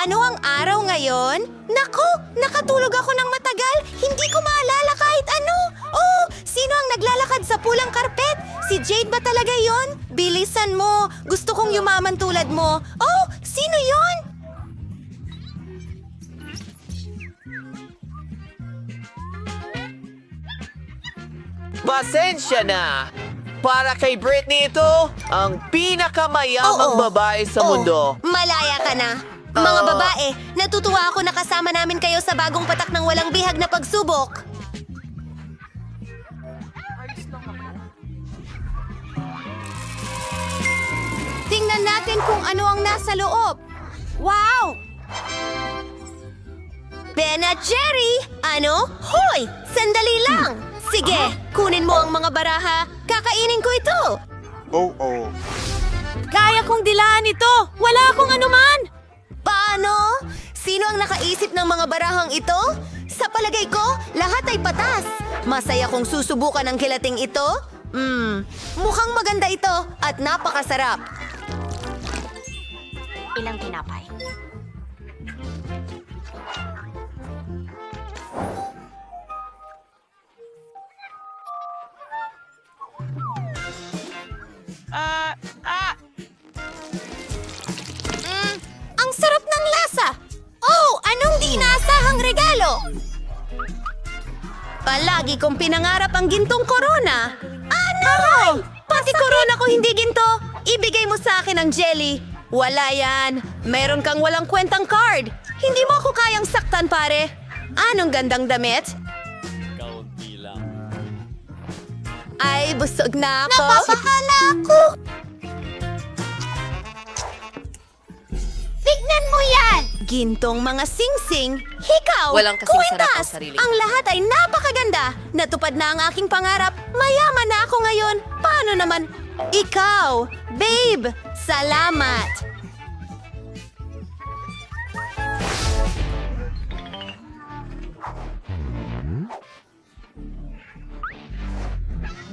Ano ang araw ngayon? Naku, nakatulog ako ng matagal. Hindi ko maalala kahit ano. Oh, sino ang naglalakad sa pulang karpet? Si Jade ba talaga yon? Bilisan mo. Gusto kong yumaman tulad mo. Oh, sino yon? Pasensya na! Para kay Britney ito, ang pinakamayamang babae sa mundo. Malaya ka na. Mga Oo. babae, natutuwa ako na kasama namin kayo sa bagong patak ng walang bihag na pagsubok. Tingnan natin kung ano ang nasa loob. Wow! Ben at Jerry! Ano? Hoy! Sandali lang! Sige, kunin mo ang mga baraha. Kakainin ko ito. Oo. Kaya kong dilaan ito! Wala akong anuman! Paano? Sino ang nakaisip ng mga barahang ito? Sa palagay ko, lahat ay patas. Masaya kong susubukan ang kilating ito. Mukhang maganda ito at napakasarap. Ilang tinapay. Ang sarap ng lasa! Oh, anong di inaasahang regalo? Palagi kong pinangarap ang gintong korona. Ano? Pati korona ko hindi ginto. Ibigay mo sa akin ang jelly. Wala yan. Meron kang walang kwentang card. Hindi mo ako kayang saktan, pare. Anong gandang damit? Ay, busog na ako. Napapahala ako. Tignan mo yan! Gintong mga singsing. Hikaw, Walang kasing sarap ang kuwintas. sarili. Ang lahat ay napakaganda. Natupad na ang aking pangarap. Mayaman na ako ngayon. Paano naman? Ikaw, babe, salamat.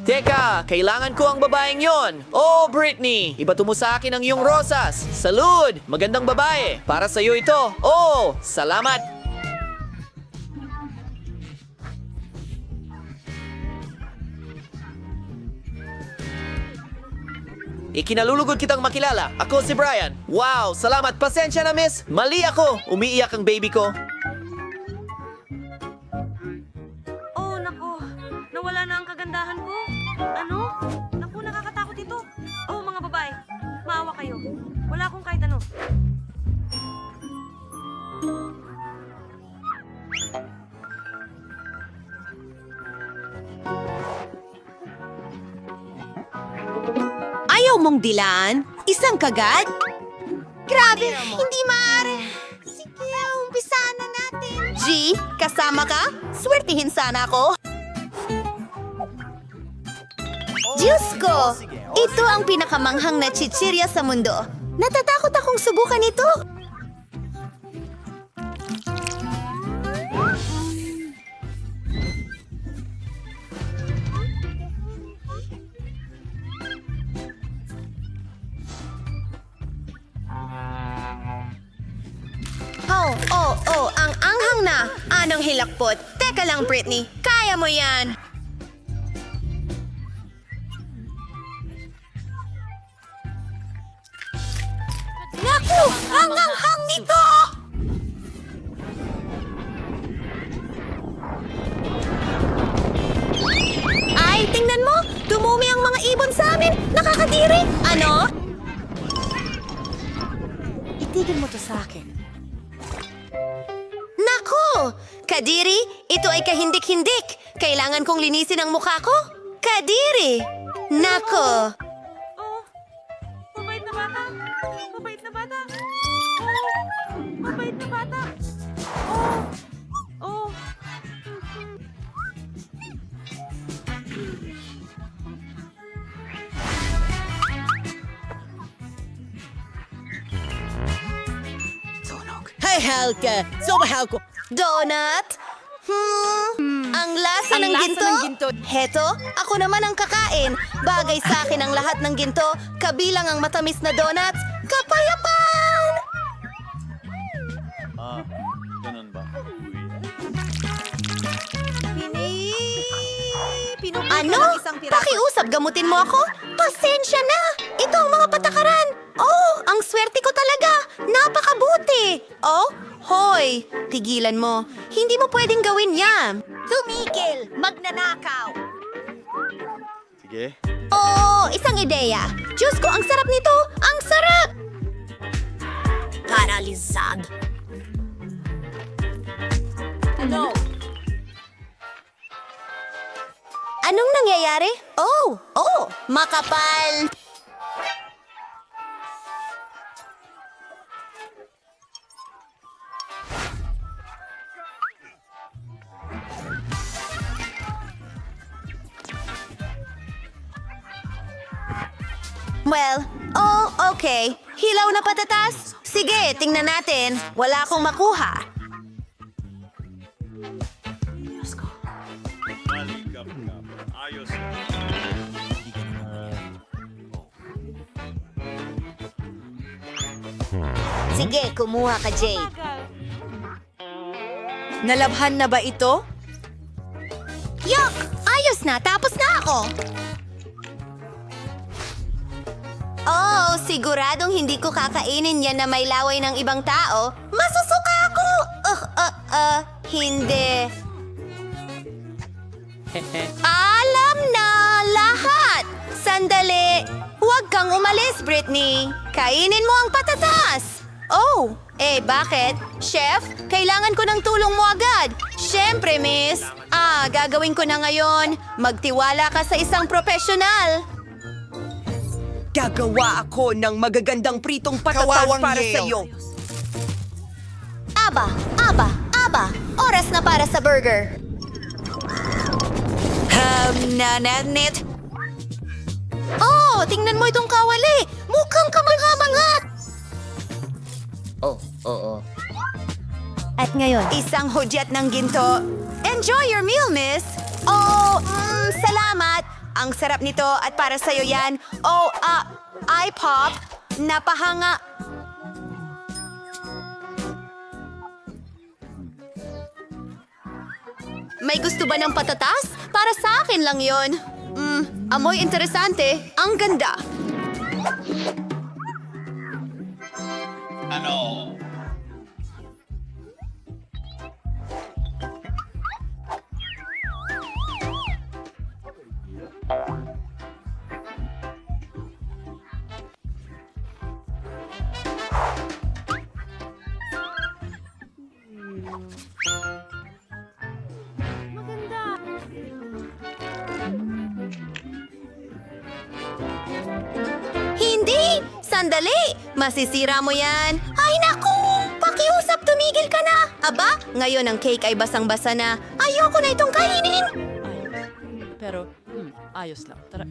Teka, kailangan ko ang babaeng yon. Oh, Britney, ibato mo sa akin ang iyong rosas. Salud! Magandang babae. Para sa iyo ito. Oh, salamat. Ikinalulugod kitang makilala. Ako si Brian. Wow, salamat. Pasensya na, miss. Mali ako. Umiiyak ang baby ko. Oh, nako. Nawala na ang kagandahan ko. Ano? Naku, nakakatakot ito. Oh, mga babae. Maawa kayo. Wala akong kahit ano. Ayaw mong dilaan? Isang kagat? Grabe, hindi maaari. Sige, umpisahan na natin. G, kasama ka? Swertihin sana ako. Diyos ko! Ito ang pinakamanghang na chichirya sa mundo. Natatakot akong subukan ito. Ang anghang na. Anong hilakpot? Teka lang, Britney. Kaya mo yan. Naku! Ang anghang nito! Ay, tingnan mo! Dumumi ang mga ibon sa amin! Nakakadiri! Ano? Itigil mo to sa akin. Naku! Kadiri, ito ay kahindik-hindik. Kailangan kong linisin ang mukha ko. Kadiri! Naku! Oh, mabait na bata. Mabait na bata. Oh, mabait na bata. Oh, oh. Hey, Halka! Sumahal ko! Donut? Ang lasa ng ginto? Heto, ako naman ang kakain. Bagay sa akin ang lahat ng ginto, kabilang ang matamis na donuts. Kapayapaan! Ganun ba? Ano? Pakiusap, gamutin mo ako? Pasensya na! Ito ang mga patakaran! Oh, ang swerte ko talaga! Napakabuti! Oh, hoy! Tigilan mo. Hindi mo pwedeng gawin yan. Tumigil! Magnanakaw! Sige. Oh, isang ideya. Diyos ko, ang sarap nito! Ang sarap! Paralisad! Ano? Anong nangyayari? Oh, makapal! Well, okay. Hilaw na patatas? Sige, tingnan natin. Wala akong makuha. Ayos. Sige, kumuha ka, Jade. Nalabhan na ba ito? Yuck! Ayos na! Tapos na ako! Oh, siguradong hindi ko kakainin yan na may laway ng ibang tao. Masusuka ako! Hindi. Alam na lahat! Sandali! Huwag kang umalis, Britney! Kainin mo ang patatas! Oh, bakit? Chef, kailangan ko ng tulong mo agad. Siyempre, miss. Gagawin ko na ngayon. Magtiwala ka sa isang profesional. Gagawa ako ng magagandang pritong patatas Kawawang para Yale. sa iyo. Aba! Oras na para sa burger. Nananit. Oh, tingnan mo itong kawali. Mukhang kamangha-mangha. At ngayon, isang hudyat ng ginto. Enjoy your meal, miss. Oh, salamat. Ang sarap nito at para sa'yo yan. Oh, iPop. Napahanga. May gusto ba ng patatas? Para sa akin lang yon. Amoy interesante. Ang ganda. Ano? Hindi! Sandali! Masisira mo yan. Ay naku! Pakiusap, tumigil ka na! Aba, ngayon ang cake ay basang-basa na. Ayoko na itong kainin! Pero, ayos lang. Tara.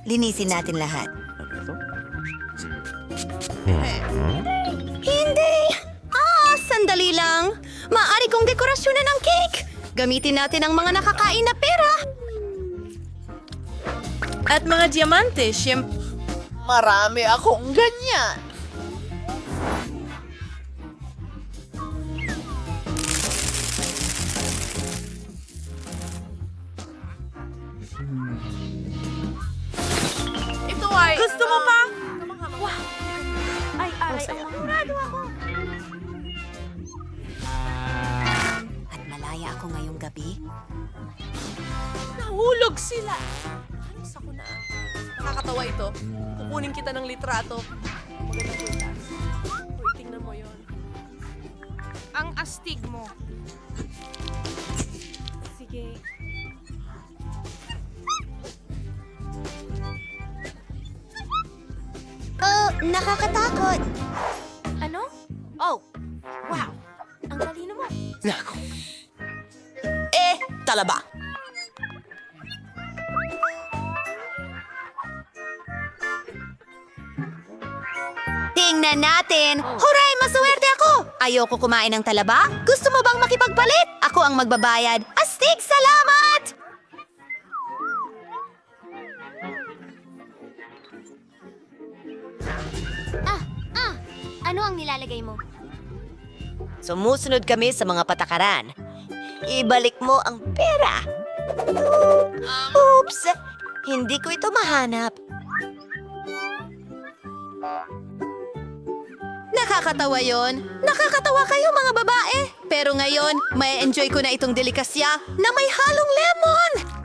Linisin natin lahat. Hindi! Sandali lang. Maaari kong dekorasyonan ng cake. Gamitin natin ang mga nakakain na pera. At mga diamante, Marami akong ganyan. Ito ay... Gusto mo pa? Wow! Ay, amurado ako. At malaya ako ngayong gabi. Nahulog sila. Ayos ako na. Nakakatawa ito. Kukunin kita ng litrato. Magandang kwintas. Uy, tingnan mo yon. Ang astig mo. Sige. Oh, nakakatakot. Ano? Oh, wow. Ang talino mo. Nako. Talaba. Tingnan natin. Huray, maswerte ako. Ayoko kumain ng talaba. Gusto mo bang makipagpalit? Ako ang magbabayad. Astig, salamat! Ano ang nilalagay mo? Sumusunod kami sa mga patakaran. Ibalik mo ang pera. Oops! Hindi ko ito mahanap. Nakakatawa yon. Nakakatawa kayo mga babae. Pero ngayon, may enjoy ko na itong delikasya na may halong lemon.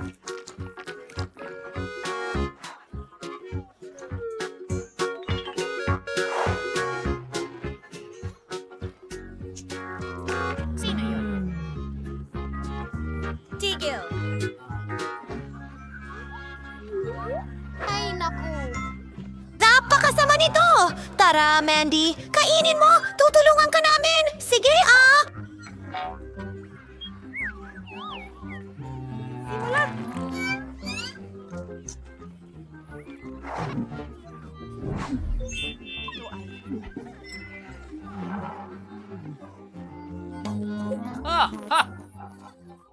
Sino yun? Tigil. Ay, naku. Napakasama nito! Tara, Mandy, kainin mo! Tutulungan ka namin! Sige, ah!